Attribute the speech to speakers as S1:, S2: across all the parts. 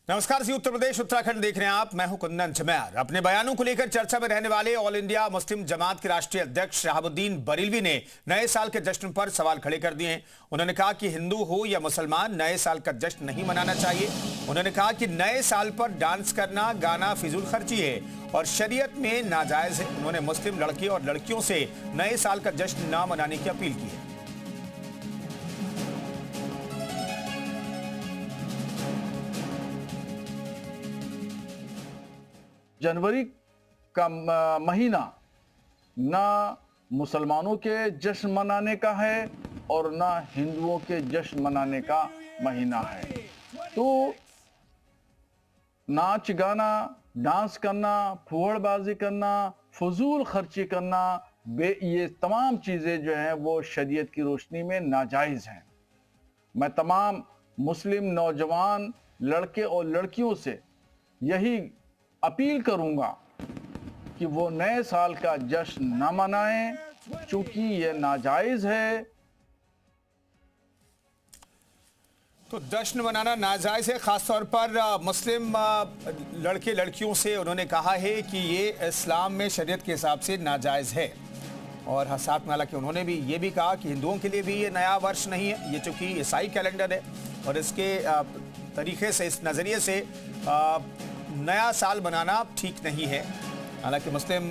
S1: नमस्कार जी, उत्तर प्रदेश उत्तराखंड देख रहे हैं आप। मैं हूं कुंदन झमेर। अपने बयानों को लेकर चर्चा में रहने वाले ऑल इंडिया मुस्लिम जमात के राष्ट्रीय अध्यक्ष शहाबुद्दीन बरीलवी ने नए साल के जश्न पर सवाल खड़े कर दिए हैं। उन्होंने कहा कि हिंदू हो या मुसलमान, नए साल का जश्न नहीं मनाना चाहिए। उन्होंने कहा कि नए साल पर डांस करना, गाना फिजूल खर्ची है और शरीयत में नाजायज है। उन्होंने मुस्लिम लड़के और लड़कियों से नए साल का जश्न न मनाने की अपील की है।
S2: जनवरी का महीना ना मुसलमानों के जश्न मनाने का है और ना हिंदुओं के जश्न मनाने का महीना है। तो नाच गाना, डांस करना, फुहड़बाजी करना, फजूल खर्ची करना, ये तमाम चीज़ें जो हैं वो शरीयत की रोशनी में नाजायज़ हैं। मैं तमाम मुस्लिम नौजवान लड़के और लड़कियों से यही अपील करूंगा कि वो नए साल का जश्न न मनाएं, चूंकि ये नाजायज है।
S1: तो जश्न मनाना नाजायज है, खासतौर पर मुस्लिम लड़के लड़कियों से उन्होंने कहा है कि ये इस्लाम में शरीयत के हिसाब से नाजायज है। और साथ में हालांकि उन्होंने भी ये भी कहा कि हिंदुओं के लिए भी ये नया वर्ष नहीं है, ये चूंकि ईसाई कैलेंडर है और इसके तरीके से, इस नज़रिए से नया साल मनाना ठीक नहीं है। हालांकि मुस्लिम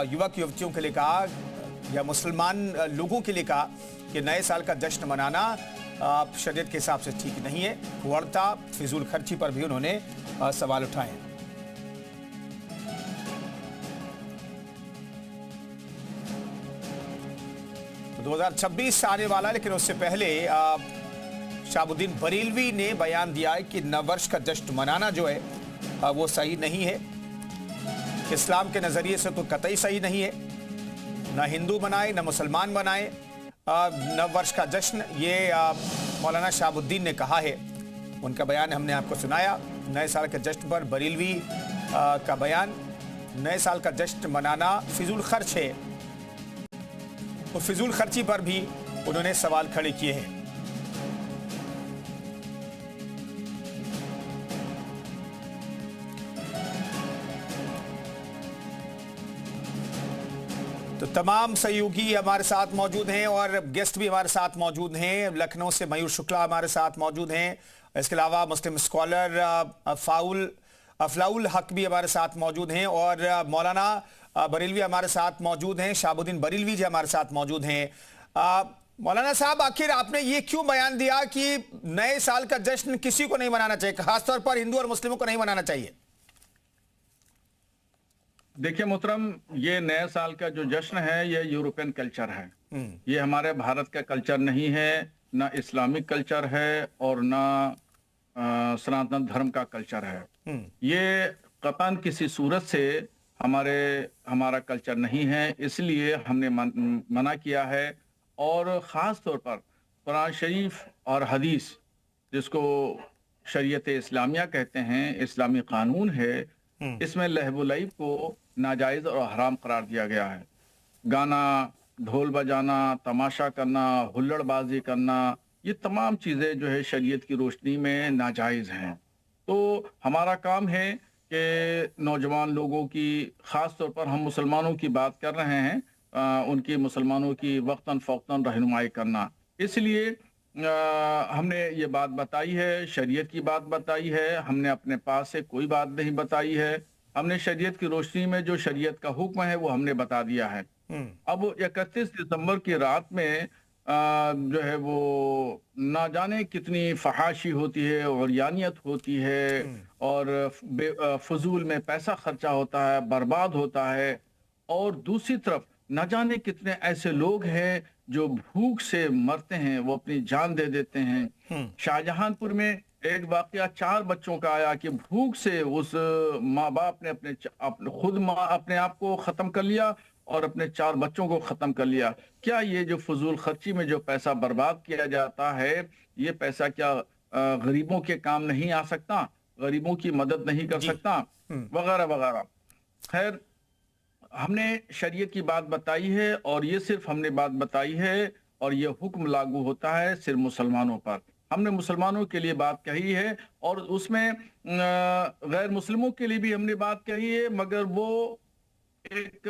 S1: युवक युवतियों के लिए कहा या मुसलमान लोगों के लिए कहा कि नए साल का जश्न मनाना शरीयत के हिसाब से ठीक नहीं है। वर्ता फिजूल खर्ची पर भी उन्होंने सवाल उठाए। तो 2026 आने वाला, लेकिन उससे पहले शहाबुद्दीन बरीलवी ने बयान दिया है कि नववर्ष का जश्न मनाना जो है वो सही नहीं है। इस्लाम के नज़रिए से तो कतई सही नहीं है। ना हिंदू बनाए, ना मुसलमान बनाए नव वर्ष का जश्न, ये मौलाना शहाबुद्दीन ने कहा है। उनका बयान हमने आपको सुनाया। नए साल के जश्न पर बरीलवी का बयान, नए साल का जश्न मनाना फिजूल खर्च है। और फिजूल खर्ची पर भी उन्होंने सवाल खड़े किए हैं। तो तमाम सहयोगी हमारे साथ मौजूद हैं और गेस्ट भी हमारे साथ मौजूद हैं। लखनऊ से मयूर शुक्ला हमारे साथ मौजूद हैं। इसके अलावा मुस्लिम स्कॉलर अफलाउल हक भी हमारे साथ मौजूद हैं और मौलाना बरीलवी हमारे साथ मौजूद हैं। शहाबुद्दीन बरीलवी जी हमारे साथ मौजूद हैं। मौलाना साहब, आखिर आपने ये क्यों बयान दिया कि नए साल का जश्न किसी को नहीं मनाना चाहिए, खासतौर पर हिंदू और मुस्लिमों को नहीं मनाना चाहिए?
S2: देखिए मोहतरम, ये नए साल का जो जश्न है ये यूरोपियन कल्चर है। ये हमारे भारत का कल्चर नहीं है, ना इस्लामिक कल्चर है और ना सनातन धर्म का कल्चर है। ये कतन किसी सूरत से हमारा कल्चर नहीं है, इसलिए हमने मना किया है। और ख़ास तौर पर कुरान शरीफ और हदीस, जिसको शरीयत इस्लामिया कहते हैं, इस्लामी कानून है, इसमें लहव लईब को नाजायज़ और हराम करार दिया गया है। गाना, ढोल बजाना, तमाशा करना, हुल्लड़बाजी करना, ये तमाम चीज़ें जो है शरीयत की रोशनी में नाजायज़ हैं। तो हमारा काम है कि नौजवान लोगों की, ख़ास तौर पर हम मुसलमानों की बात कर रहे हैं, उनकी मुसलमानों की वक्तन फ़ौक्तन रहनुमाई करना। इसलिए हमने ये बात बताई है, शरीयत की बात बताई है। हमने अपने पास से कोई बात नहीं बताई है। हमने शरीयत की रोशनी में जो शरीयत का हुक्म है वो हमने बता दिया है। अब 31 दिसंबर की रात में जो है वो ना जाने कितनी फहाशी होती है और यानियत होती है और फजूल में पैसा खर्चा होता है, बर्बाद होता है। और दूसरी तरफ न जाने कितने ऐसे लोग हैं जो भूख से मरते हैं, वो अपनी जान दे देते हैं। शाहजहांपुर में एक वाकया 4 बच्चों का आया कि भूख से उस माँ बाप ने अपने आप को खत्म कर लिया और अपने 4 बच्चों को खत्म कर लिया। क्या ये जो फजूल खर्ची में जो पैसा बर्बाद किया जाता है, ये पैसा क्या गरीबों के काम नहीं आ सकता, गरीबों की मदद नहीं कर सकता, वगैरह वगैरह। खैर, हमने शरीयत की बात बताई है और ये सिर्फ हमने बात बताई है और ये हुक्म लागू होता है सिर्फ मुसलमानों पर। हमने मुसलमानों के लिए बात कही है और उसमें गैर मुस्लिमों के लिए भी हमने बात कही है, मगर वो एक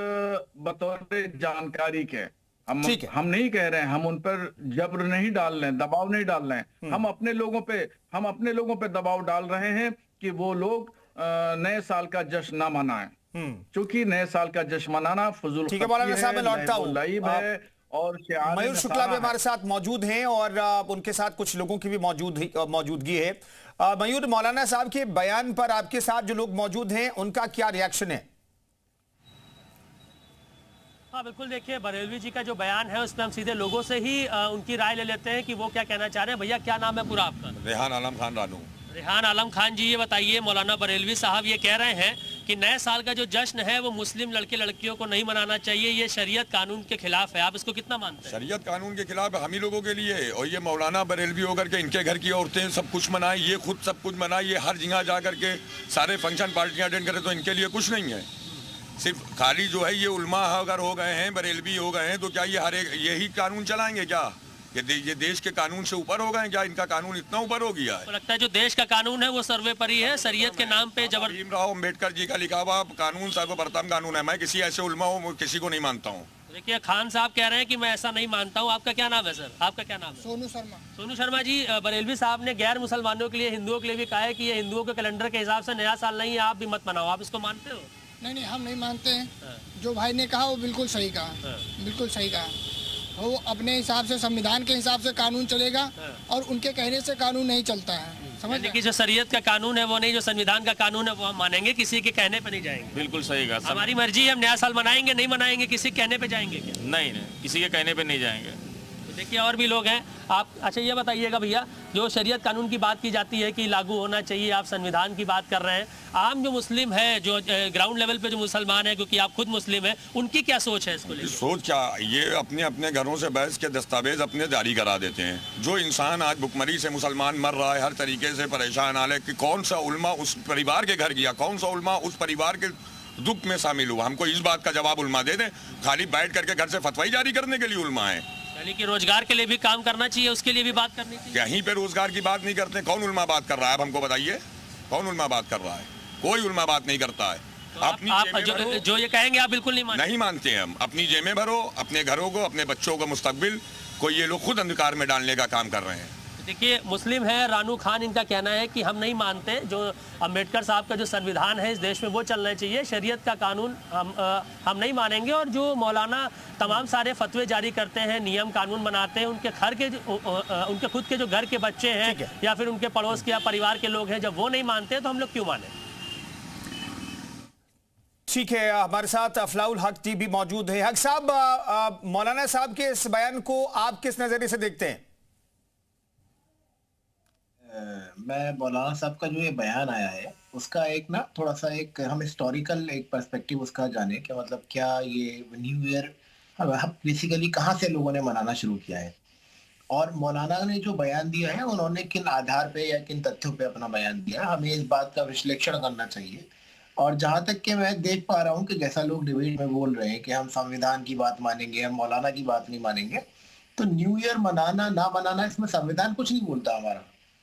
S2: बतौर जानकारी के
S1: ठीक है।
S2: हम नहीं कह रहे हैं, हम उन पर जबर नहीं डाल रहे हैं, दबाव नहीं डाल रहे हैं। हम अपने लोगों पे दबाव डाल रहे हैं कि वो लोग नए साल का जश्न ना मनाएं, क्योंकि नए साल का जश्न मनाना फजूल
S1: ठीक है मौलाना साहब, मैं लौटता हूं।
S2: लाइब है और
S1: मयूर शुक्ला भी हमारे साथ मौजूद हैं और उनके साथ कुछ लोगों की भी मौजूदगी है। मयूर, मौलाना साहब के बयान पर आपके साथ जो लोग मौजूद हैं उनका क्या रिएक्शन है?
S3: हाँ बिल्कुल, देखिए बरेलवी जी का जो बयान है उसमें हम सीधे लोगों से ही उनकी राय ले लेते हैं कि वो क्या कहना चाह रहे हैं। भैया क्या नाम है पूरा आपका?
S4: रेहान आलम खान रानू।
S3: रेहान आलम खान जी, ये बताइए, मौलाना बरेलवी साहब ये कह रहे हैं कि नए साल का जो जश्न है वो मुस्लिम लड़के लड़कियों को नहीं मनाना चाहिए, ये शरीयत कानून के खिलाफ है। आप इसको कितना मानते हैं?
S4: शरीयत कानून के खिलाफ हम ही लोगों के लिए है, और ये मौलाना बरेलवी होकर के इनके घर की औरतें सब कुछ मनाए, ये खुद सब कुछ मनाए, ये हर जगह जा करके सारे फंक्शन पार्टियां अटेंड करे, तो इनके लिए कुछ नहीं है। सिर्फ खाली जो है ये उल्मा अगर हो गए हैं, बरेलवी हो गए हैं, तो क्या ये हर एक यही कानून चलाएंगे? क्या ये देश के कानून से ऊपर हो गए? क्या इनका कानून इतना ऊपर हो गया है?
S3: तो लगता है जो देश का कानून है वो सर्वोपरि है, शरीयत के नाम पे जबर।
S4: भीमराव अम्बेडकर जी का लिखा हुआ कानून सर्वप्रथम कानून है। मैं किसी ऐसे उल्मा हो किसी को नहीं मानता हूँ।
S3: देखिए खान साहब कह रहे हैं कि मैं ऐसा नहीं मानता हूँ। आपका क्या नाम है सर? आपका क्या नाम है?
S5: सोनू शर्मा।
S3: सोनू शर्मा जी, बरेलवी साहब ने गैर मुसलमानों के लिए, हिंदुओं के लिए भी कहा है कि ये हिंदुओं के कैलेंडर के हिसाब से नया साल नहीं है, आप भी मत मनाओ। आप इसको मानते हो?
S5: नहीं नहीं, हम नहीं मानते हैं। जो भाई ने कहा वो बिल्कुल सही कहा, बिल्कुल सही कहा। वो अपने हिसाब से, संविधान के हिसाब से कानून चलेगा और उनके कहने से कानून नहीं चलता है। समझ
S3: कि जो शरीयत का कानून है वो नहीं, जो संविधान का कानून है वो हम मानेंगे, किसी के कहने पे नहीं जाएंगे।
S6: बिल्कुल सही कहा।
S3: हमारी मर्जी है, हम नया साल मनाएंगे नहीं मनाएंगे, किसी के कहने पे जाएंगे क्या?
S6: नहीं, किसी के कहने पे नहीं जाएंगे।
S3: तो देखिए और भी लोग हैं। आप अच्छा ये बताइएगा भैया, जो शरीयत कानून की बात की जाती है कि लागू होना चाहिए, आप संविधान की बात कर रहे हैं, आम जो मुस्लिम है, जो ग्राउंड लेवल पे जो मुसलमान है, क्योंकि आप खुद मुस्लिम हैं, उनकी क्या सोच है इसको लेकर?
S4: सोच क्या, ये अपने अपने घरों से बहस के दस्तावेज अपने जारी करा देते हैं। जो इंसान आज भुखमरी से मुसलमान मर रहा है, हर तरीके से परेशान हाल है, कि कौन सा उल्मा उस परिवार के घर गया, कौन सा उल्मा उस परिवार के दुख में शामिल हुआ? हमको इस बात का जवाब उल्मा दे दें। खाली बैठ करके घर से फतवाई जारी करने के लिए उल्मा है।
S3: यानी कि रोजगार के लिए भी काम करना चाहिए, उसके लिए भी बात करनी चाहिए।
S4: कहीं पे रोजगार की बात नहीं करते। कौन उल्मा बात कर रहा है? आप हमको बताइए, कौन उल्मा बात कर रहा है? कोई उल्मा बात नहीं करता है।
S3: तो आप जो ये कहेंगे आप बिल्कुल नहीं मानते?
S4: नहीं मानते हैं हम। अपनी जेबें भरो, अपने घरों को, अपने बच्चों को मुस्तकबिल को ये लोग खुद अंधकार में डालने का काम कर रहे हैं।
S3: देखिए मुस्लिम है रानू खान, इनका कहना है कि हम नहीं मानते, जो अम्बेडकर साहब का जो संविधान है इस देश में वो चलना चाहिए, शरीयत का कानून हम नहीं मानेंगे। और जो मौलाना तमाम सारे फतवे जारी करते हैं, नियम कानून बनाते हैं, उनके खुद के जो घर के बच्चे हैं या फिर उनके पड़ोस के या परिवार के लोग हैं, जब वो नहीं मानते तो हम लोग क्यों माने?
S1: ठीक है, हमारे साथ अफलाउल हक जी भी मौजूद है। हक साहब, मौलाना साहब के इस बयान को आप किस नजरिए से देखते हैं?
S7: मैं मौलाना साहब का जो ये बयान आया है उसका एक ना थोड़ा सा एक हम हिस्टोरिकल एक पर्सपेक्टिव उसका जाने कि मतलब क्या ये न्यू ईयर बेसिकली कहाँ से लोगों ने मनाना शुरू किया है, और मौलाना ने जो बयान दिया है उन्होंने किन आधार पे या किन तथ्यों पे अपना बयान दिया, हमें इस बात का विश्लेषण करना चाहिए। और जहां तक कि मैं देख पा रहा हूँ कि जैसा लोग डिबेट में बोल रहे हैं कि हम संविधान की बात मानेंगे, हम मौलाना की बात नहीं मानेंगे, तो न्यू ईयर मनाना ना मनाना इसमें संविधान कुछ नहीं बोलता।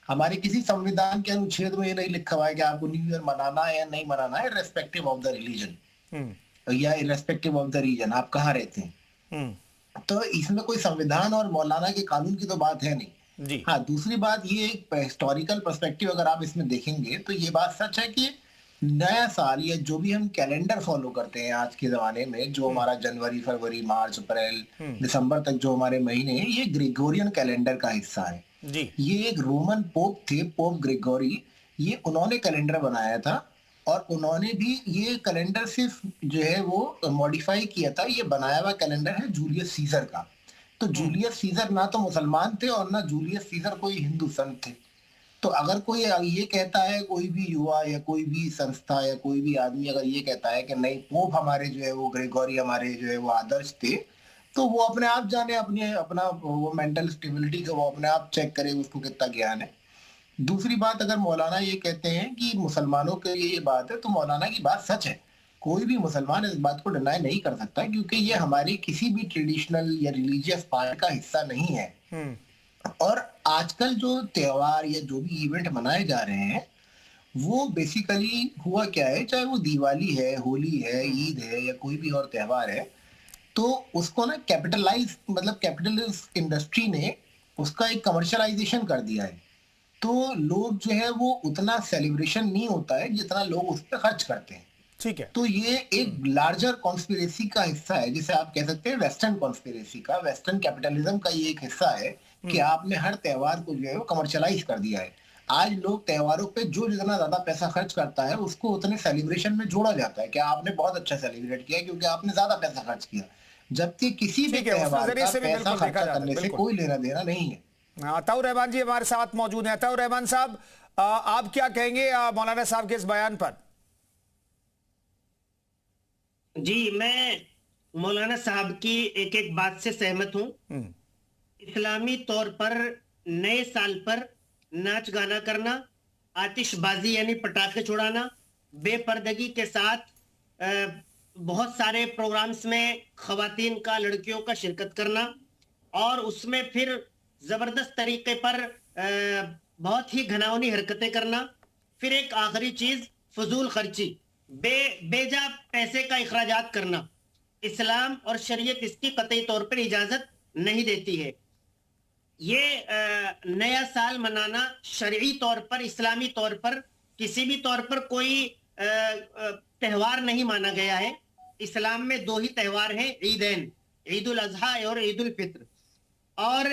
S7: हमारे किसी संविधान के अनुच्छेद में ये नहीं लिखा हुआ है कि आपको न्यू ईयर मनाना है या नहीं मनाना है, रेस्पेक्टिव ऑफ द रिलीजन या रेस्पेक्टिव ऑफ द रीजन, आप कहाँ रहते हैं। तो इसमें कोई संविधान और मौलाना के कानून की तो बात है नहीं जी। हाँ, दूसरी बात ये एक हिस्टोरिकल पर्सपेक्टिव अगर आप इसमें देखेंगे तो ये बात सच है कि नया साल या जो भी हम कैलेंडर फॉलो करते हैं आज के जमाने में, जो हमारा जनवरी, फरवरी, मार्च, अप्रैल, दिसंबर तक जो हमारे महीने हैं, ये ग्रेगोरियन कैलेंडर का हिस्सा है जी। ये एक रोमन पोप थे, पोप ग्रेगोरी, ये उन्होंने कैलेंडर बनाया था और उन्होंने भी ये कैलेंडर सिर्फ जो है वो मॉडिफाई किया था। ये बनाया हुआ कैलेंडर है जूलियस सीजर का। तो जूलियस सीजर ना तो मुसलमान थे और ना जूलियस सीजर कोई हिंदू संत थे। तो अगर कोई ये कहता है, कोई भी युवा या कोई भी संस्था या कोई भी आदमी अगर ये कहता है कि नहीं पोप हमारे जो है वो ग्रेगोरी हमारे जो है वो आदर्श थे, तो वो अपने आप जाने, अपना वो मेंटल स्टेबिलिटी का वो अपने आप चेक करे उसको कितना ज्ञान है। दूसरी बात, अगर मौलाना ये कहते हैं कि मुसलमानों के लिए ये बात है, तो मौलाना की बात सच है। कोई भी मुसलमान इस बात को डिनाई नहीं कर सकता, क्योंकि ये हमारी किसी भी ट्रेडिशनल या रिलीजियस पार्ट का हिस्सा नहीं है। और आजकल जो त्योहार या जो भी इवेंट मनाए जा रहे हैं वो बेसिकली हुआ क्या है, चाहे वो दिवाली है, होली है, ईद है या कोई भी और त्योहार है, तो उसको ना कैपिटलाइज मतलब कैपिटलिस्ट इंडस्ट्री ने उसका एक कमर्शलाइजेशन कर दिया है। तो लोग जो है वो उतना सेलिब्रेशन नहीं होता है जितना लोग उस पर खर्च करते हैं।
S1: ठीक है।
S7: तो ये एक लार्जर कॉन्स्पिरेसी का हिस्सा है, जिसे आप कह सकते हैं वेस्टर्न कॉन्स्पिरेसी का, वेस्टर्न कैपिटलिज्म का ये एक हिस्सा है कि आपने हर त्योहार को जो है वो कमर्शलाइज कर दिया है। आज लोग त्योहारों पे जो जितना ज्यादा पैसा खर्च करता है उसको उतने सेलिब्रेशन में जोड़ा जाता है कि आपने बहुत अच्छा सेलिब्रेट किया क्योंकि आपने ज्यादा पैसा खर्च किया, जबकि किसी भी
S1: ठीक है, उस
S7: त्योहार
S1: नजरिए
S7: का
S1: से भी
S7: पैसा
S1: बिल्कुल देखा
S7: खर्चा
S1: जाता है,
S7: करने से
S1: बिल्कुल।
S7: कोई लेना देना नहीं है।
S1: अताउर रहमान जी हमारे साथ मौजूद हैं। अताउर रहमान साहब, आप क्या कहेंगे मौलाना साहब के इस बयान पर?
S8: जी, मैं मौलाना साहब की एक एक बात से सहमत हूं। इस्लामी तौर पर नए साल पर नाच गाना करना, आतिशबाजी यानी पटाखे छुड़ाना, बेपर्दगी के साथ बहुत सारे प्रोग्राम्स में खवातीन का, लड़कियों का शिरकत करना और उसमें फिर जबरदस्त तरीके पर बहुत ही घिनौनी हरकतें करना। फिर एक आखिरी चीज, फजूल खर्ची, बेजा पैसे का इखराजात करना। इस्लाम और शरीयत इसकी कतई तौर पर इजाजत नहीं देती है। ये नया साल मनाना शरई तौर पर, इस्लामी तौर पर, किसी भी तौर पर कोई त्यौहार नहीं माना गया है। इस्लाम में दो ही त्यौहार हैं, ईदैन, ईद उल अजहा और ईद उल फित्र। और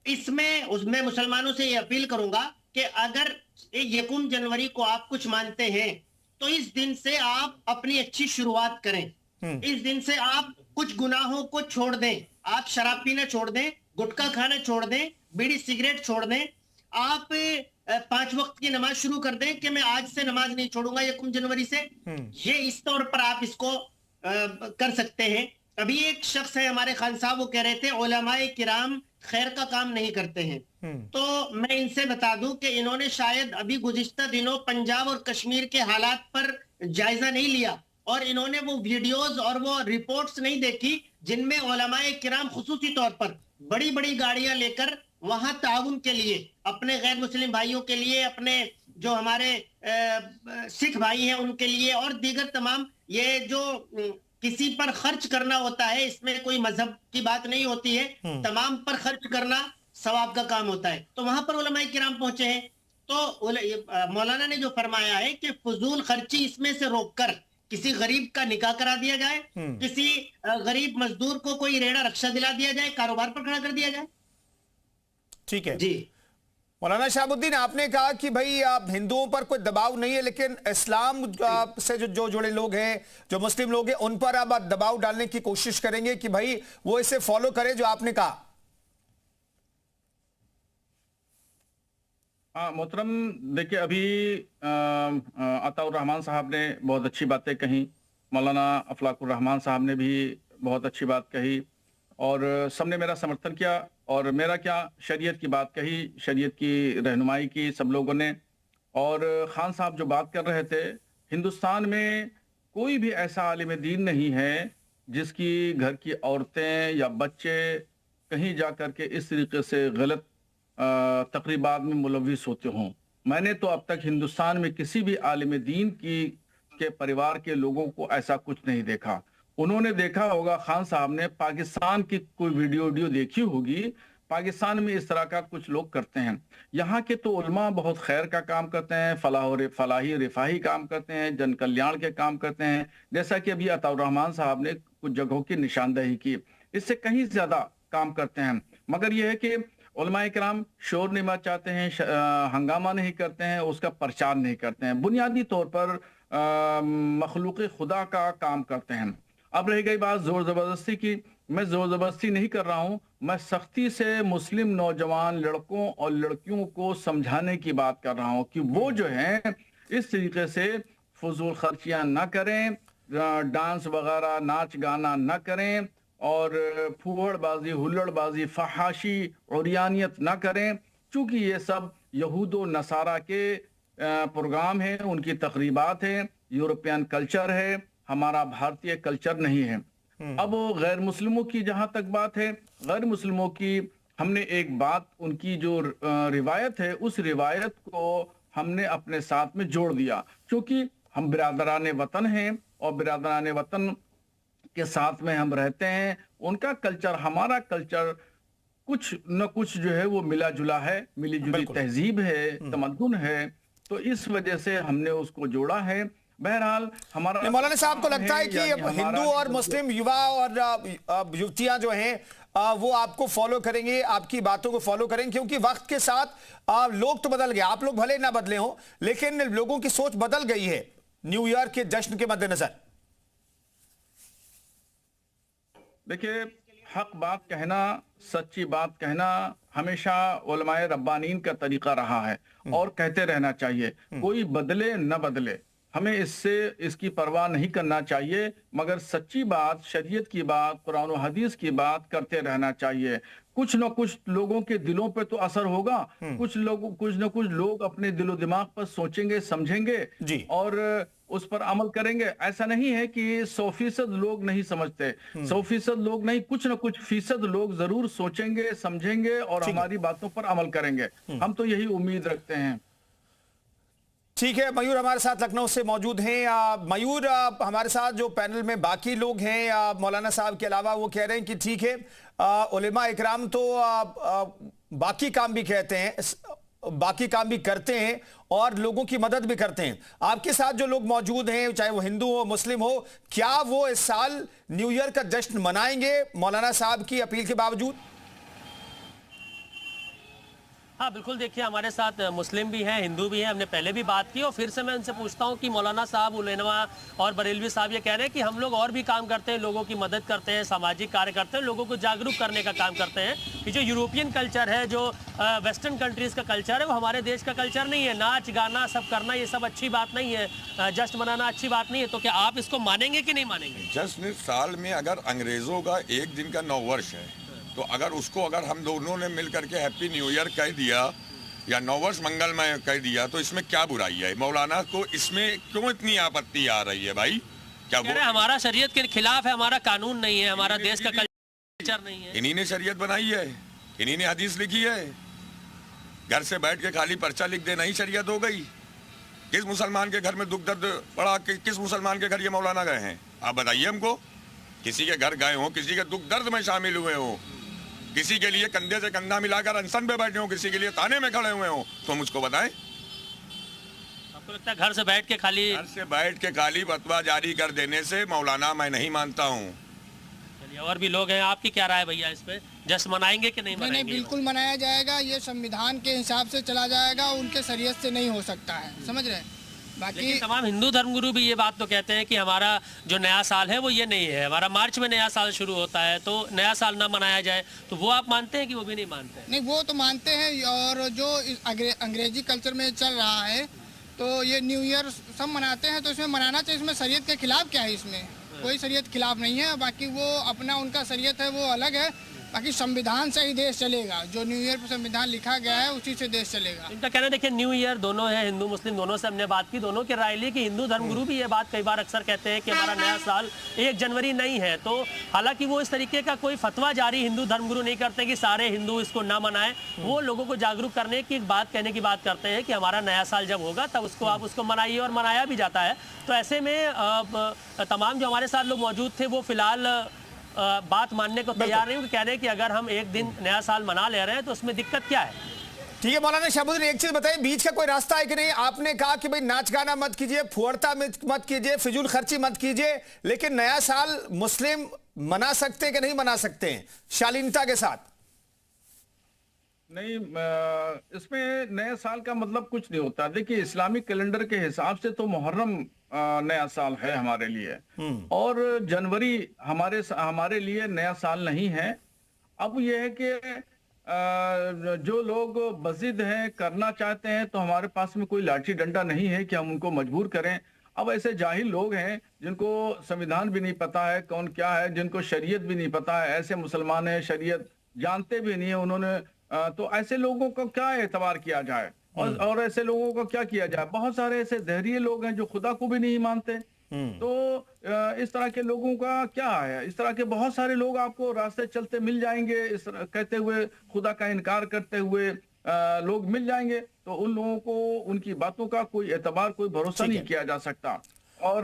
S8: उसमें मुसलमानों से ये अपील करूंगा कि अगर 1 जनवरी को आप कुछ मानते हैं तो इस दिन से आप अपनी अच्छी शुरुआत करें। इस दिन से आप कुछ गुनाहों को छोड़ दें, आप शराब पीना छोड़ दें, गुटखा खाना छोड़ दें, बीड़ी सिगरेट छोड़ दें, आप 5 वक्त की नमाज शुरू कर दें कि मैं आज से नमाज नहीं छोड़ूंगा 1 जनवरी से। ये इस तौर पर आप इसको कर सकते हैं। अभी एक शख्स है हमारे खान साहब, वो कह रहे थे उलमाए किराम खैर का काम नहीं करते हैं। तो मैं इनसे बता दूं कि इन्होंने शायद अभी गुज़िश्ता दिनों पंजाब और कश्मीर के हालात पर जायजा नहीं लिया और इन्होंने वो वीडियोस और वो रिपोर्ट्स नहीं देखी जिनमें उलमाए किराम खुसूसी तौर पर बड़ी बड़ी गाड़ियां लेकर वहां ताउन के लिए, अपने गैर मुस्लिम भाइयों के लिए, अपने जो हमारे सिख भाई हैं उनके लिए और दीगर तमाम, ये जो किसी पर खर्च करना होता है, इसमें कोई मजहब की बात नहीं होती है, तमाम पर खर्च करना सवाब का काम होता है। तो वहां पर उलमाए किराम पहुंचे हैं। तो मौलाना ने जो फरमाया है कि फजूल खर्ची इसमें से रोककर किसी गरीब का निकाह करा दिया जाए, किसी गरीब मजदूर को कोई रेड़ा रक्षा दिला दिया जाए, कारोबार पर खड़ा कर दिया जाए।
S1: ठीक है
S8: जी
S1: मौलाना शहाबुद्दीन, आपने कहा कि भाई हिंदुओं पर कोई दबाव नहीं है, लेकिन इस्लाम से जो जुड़े लोग हैं, जो मुस्लिम लोग हैं, उन पर आप दबाव डालने की कोशिश करेंगे कि भाई वो इसे फॉलो करें जो आपने कहा।
S2: हाँ मोहतरम, देखिए अभी अताउर रहमान साहब ने बहुत अच्छी बातें कही, मौलाना अफलाकुर रहमान साहब ने भी बहुत अच्छी बात कही और सबने मेरा समर्थन किया और मेरा क्या, शरीयत की बात कही, शरीयत की रहनुमाई की सब लोगों ने। और खान साहब जो बात कर रहे थे, हिंदुस्तान में कोई भी ऐसा आलिम दीन नहीं है जिसकी घर की औरतें या बच्चे कहीं जा कर के इस तरीके से गलत तकरीबात में मुलविस होते हों। मैंने तो अब तक हिंदुस्तान में किसी भी आलिम दीन के परिवार के लोगों को ऐसा कुछ नहीं देखा। उन्होंने देखा होगा, खान साहब ने पाकिस्तान की कोई वीडियो देखी होगी, पाकिस्तान में इस तरह का कुछ लोग करते हैं। यहाँ के तो उलमा बहुत खैर का काम करते हैं, फलाही रिफाही काम करते हैं, जन कल्याण के काम करते हैं, जैसा कि अभी अताउर रहमान साहब ने कुछ जगहों की निशानदेही की। इससे कहीं ज्यादा काम करते हैं, मगर यह है कि उलमाए किराम शोर नहीं मचाते हैं, हंगामा नहीं करते हैं, उसका प्रचार नहीं करते हैं, बुनियादी तौर पर मखलूक खुदा का काम करते हैं। अब रह गई बात जोर जबरदस्ती की, मैं जोर जबरदस्ती नहीं कर रहा हूं, मैं सख्ती से मुस्लिम नौजवान लड़कों और लड़कियों को समझाने की बात कर रहा हूं कि वो जो है इस तरीके से फजूल खर्चियां ना करें, डांस वगैरह नाच गाना ना करें और फूहड़बाजी, हुल्लड़बाजी, फहाशी, उरियानियत ना करें, चूंकि ये सब यहूदो नसारा के प्रोग्राम है, उनकी तकरीबात है, यूरोपियन कल्चर है, हमारा भारतीय कल्चर नहीं है। अब गैर मुस्लिमों की जहां तक बात है, गैर मुस्लिमों की हमने एक बात, उनकी जो रिवायत है, उस रिवायत को हमने अपने साथ में जोड़ दिया, क्योंकि हम बिरादरान वतन हैं और बिरादरान वतन के साथ में हम रहते हैं। उनका कल्चर, हमारा कल्चर कुछ न कुछ जो है वो मिला जुला है, मिली जुली तहजीब है, तमद्दुन है, तो इस वजह से हमने उसको जोड़ा है। बहरहाल हमारा,
S1: मौलाना साहब को लगता है कि हिंदू और मुस्लिम युवा और युवतियां जो हैं वो आपको फॉलो करेंगे, आपकी बातों को फॉलो करेंगे, क्योंकि वक्त के साथ लोग तो बदल गए, आप लोग भले ना बदले हो, लेकिन लोगों की सोच बदल गई है न्यू ईयर के जश्न के मद्देनजर।
S2: देखिए, हक बात कहना, सच्ची बात कहना हमेशा उलमाए रब्बानीन का तरीका रहा है और कहते रहना चाहिए। कोई बदले न बदले, हमें इसकी परवाह नहीं करना चाहिए, मगर सच्ची बात, शरीयत की बात, कुरान और हदीस की बात करते रहना चाहिए। कुछ न कुछ लोगों के दिलों पे तो असर होगा, कुछ न कुछ लोग अपने दिलो दिमाग पर सोचेंगे, समझेंगे और उस पर अमल करेंगे। ऐसा नहीं है कि 100% लोग नहीं समझते, 100% लोग नहीं, कुछ न कुछ फीसद लोग जरूर सोचेंगे, समझेंगे और हमारी बातों पर अमल करेंगे। हम तो यही उम्मीद रखते हैं।
S1: ठीक है, मयूर हमारे साथ लखनऊ से मौजूद हैं। मयूर, हमारे साथ जो पैनल में बाकी लोग हैं मौलाना साहब के अलावा, वो कह रहे हैं कि ठीक है, उलेमा इकराम तो बाकी काम भी कहते हैं, बाकी काम भी करते हैं और लोगों की मदद भी करते हैं। आपके साथ जो लोग मौजूद हैं, चाहे वो हिंदू हो, मुस्लिम हो, क्या वो इस साल न्यू ईयर का जश्न मनाएंगे मौलाना साहब की अपील के बावजूद?
S3: हाँ बिल्कुल, देखिए हमारे साथ मुस्लिम भी हैं, हिंदू भी हैं, हमने पहले भी बात की और फिर से मैं उनसे पूछता हूँ कि मौलाना साहब, उलेमा और बरेलवी साहब ये कह रहे हैं कि हम लोग और भी काम करते हैं, लोगों की मदद करते हैं, सामाजिक कार्य करते हैं, लोगों को जागरूक करने का काम करते हैं कि जो यूरोपियन कल्चर है, जो वेस्टर्न कंट्रीज़ का कल्चर है, वो हमारे देश का कल्चर नहीं है। नाच गाना सब करना ये सब अच्छी बात नहीं है, जश्न मनाना अच्छी बात नहीं है। तो क्या आप इसको मानेंगे कि नहीं मानेंगे?
S4: जश्न साल में अगर अंग्रेजों का एक दिन का नववर्ष है, तो अगर उसको अगर हम दोनों ने मिल करके हैप्पी न्यू ईयर कह दिया या नववर्ष मंगलमय कह दिया, तो इसमें क्या बुराई है? मौलाना को इसमें क्यों इतनी आपत्ति आ रही है भाई? क्या वो
S3: हमारा शरीयत के खिलाफ है, हमारा कानून नहीं है, हमारा देश का कल्चर नहीं है।
S4: इन्हीं ने शरीयत बनाई है, इन्हीं ने हदीस लिखी है। घर से बैठ के खाली पर्चा लिख देना ही शरीयत हो गई? किस मुसलमान के घर में दुख दर्द पड़ा, किस मुसलमान के घर ये मौलाना गए हैं? आप बताइए हमको। किसी के घर गए हो, किसी के दुख दर्द में शामिल हुए हो, किसी के लिए कंधे से कंधा मिलाकर अनशन पे बैठे हो, किसी के लिए ताने में खड़े हुए हो, तो मुझको बताएं।
S3: आपको लगता है घर से बैठ के खाली
S4: फतवा जारी कर देने से मौलाना मैं नहीं मानता हूँ।
S3: चलिए, और भी लोग हैं, आपकी क्या राय भैया इस पे? जश्न मनाएंगे कि नहीं मनाएंगे?
S5: नहीं, बिल्कुल मनाया जाएगा। ये संविधान के हिसाब से चला जाएगा, उनके शरीयत से नहीं हो सकता है, समझ रहे हैं?
S3: बाकी तमाम हिंदू धर्मगुरु भी ये बात तो कहते हैं कि हमारा जो नया साल है वो ये नहीं है, हमारा मार्च में नया साल शुरू होता है, तो नया साल ना मनाया जाए। तो वो आप मानते हैं कि वो भी नहीं मानते हैं?
S5: नहीं, वो तो मानते हैं। और जो अंग्रेजी कल्चर में चल रहा है, तो ये न्यू ईयर सब मनाते हैं, तो इसमें मनाना चाहिए। इसमें शरीयत के खिलाफ क्या है? इसमें कोई शरीयत खिलाफ नहीं है। बाकी वो अपना, उनका शरीयत है वो अलग है। बाकी संविधान से ही देश चलेगा, जो न्यू ईयर पर संविधान लिखा गया है उसी से देश चलेगा।
S3: इनका कहना है, देखिए न्यू ईयर दोनों है, हिंदू मुस्लिम दोनों से हमने बात की, दोनों की राय ली कि हिंदू धर्मगुरु भी ये बात कई बार अक्सर कहते हैं कि हमारा नया साल 1 जनवरी नहीं है। तो हालांकि वो इस तरीके का कोई फतवा जारी हिंदू धर्मगुरु नहीं करते कि सारे हिंदू इसको ना मनाएं। वो लोगों को जागरूक करने की एक बात कहने की बात करते हैं कि हमारा नया साल जब होगा तब उसको आप उसको मनाइए, और मनाया भी जाता है। तो ऐसे में तमाम जो हमारे साथ लोग मौजूद थे वो फिलहाल बात मानने को तैयार नहीं, कह रहे हैं कि अगर हम एक दिन नया साल मना ले रहे हैं तो उसमें दिक्कत क्या है?
S1: ठीक है मौलाना शहाबुद्दीन, एक चीज बताइए, बीच का कोई रास्ता है कि नहीं? आपने कहा कि भाई नाच गाना मत कीजिए, फुहड़ता मत कीजिए, फिजूल खर्ची मत कीजिए, लेकिन नया साल मुस्लिम मना सकते हैं कि नहीं मना सकते हैं शालीनता के साथ?
S2: नहीं, इसमें नए साल का मतलब कुछ नहीं होता। देखिए, इस्लामिक कैलेंडर के हिसाब से तो मुहर्रम नया साल है हमारे लिए, और जनवरी हमारे लिए नया साल नहीं है। अब यह है कि जो लोग बज़िद हैं, करना चाहते हैं, तो हमारे पास में कोई लाठी डंडा नहीं है कि हम उनको मजबूर करें। अब ऐसे जाहिल लोग हैं जिनको संविधान भी नहीं पता है कौन क्या है, जिनको शरीयत भी नहीं पता है, ऐसे मुसलमान हैं शरीयत जानते भी नहीं है उन्होंने, तो ऐसे लोगों को क्या एतबार किया जाए और ऐसे लोगों को क्या किया जाए? बहुत सारे ऐसे दहरिए लोग हैं जो खुदा को भी नहीं मानते, तो इस तरह के लोगों का क्या है, इस तरह के बहुत सारे लोग आपको रास्ते चलते मिल जाएंगे, इस कहते हुए खुदा का इनकार करते हुए लोग मिल जाएंगे। तो उन लोगों को उनकी बातों का कोई एतबार, कोई भरोसा नहीं किया जा सकता, और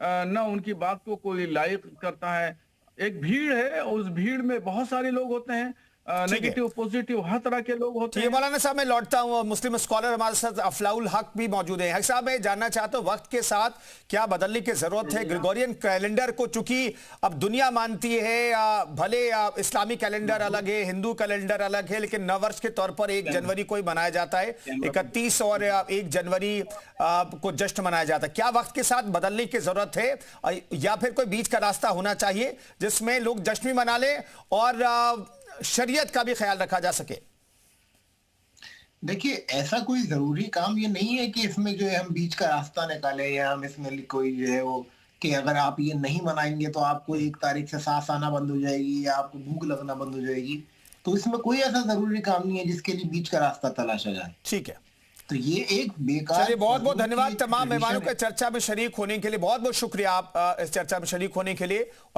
S2: न उनकी बात को कोई लायक करता है। एक भीड़ है, उस भीड़ में बहुत सारे लोग होते हैं, नेगेटिव पॉजिटिव हर तरह के लोग होते हैं।
S1: मौलाना साहब मैं लौटता हूं, मुस्लिम स्कॉलर हमारे साथ अफलाउल हक भी मौजूद हैं। हक साहब मैं जानना चाहता हूं वक्त के साथ क्या बदलने की जरूरत है? ग्रेगोरियन कैलेंडर को चूंकि अब दुनिया मानती है, भले इस्लामी कैलेंडर अलग है, हिंदू कैलेंडर अलग है, लेकिन नववर्ष के तौर पर 1 जनवरी को ही मनाया जाता है, 31 और 1 जनवरी को जश्न मनाया जाता है। क्या वक्त के साथ बदलने की जरूरत है, या फिर कोई बीच का रास्ता होना चाहिए जिसमें लोग जश्न भी मना लें और शरीयत का भी ख्याल रखा जा सके?
S7: देखिए, ऐसा कोई जरूरी काम ये नहीं है कि इसमें जो है हम बीच का रास्ता निकालें, या हम इसमें कोई जो है वो कि अगर आप ये नहीं मनाएंगे तो आपको 1 तारीख से सांस आना बंद हो जाएगी या आपको भूख लगना बंद हो जाएगी। तो इसमें कोई ऐसा जरूरी काम नहीं है जिसके लिए बीच का रास्ता तलाशा जाए।
S1: ठीक है,
S7: तो ये एक बेकार।
S1: चलिए, बहुत बहुत धन्यवाद तमाम मेहमानों के चर्चा में शरीक होने के लिए। बहुत बहुत शुक्रिया आप इस चर्चा में शरीक होने के लिए।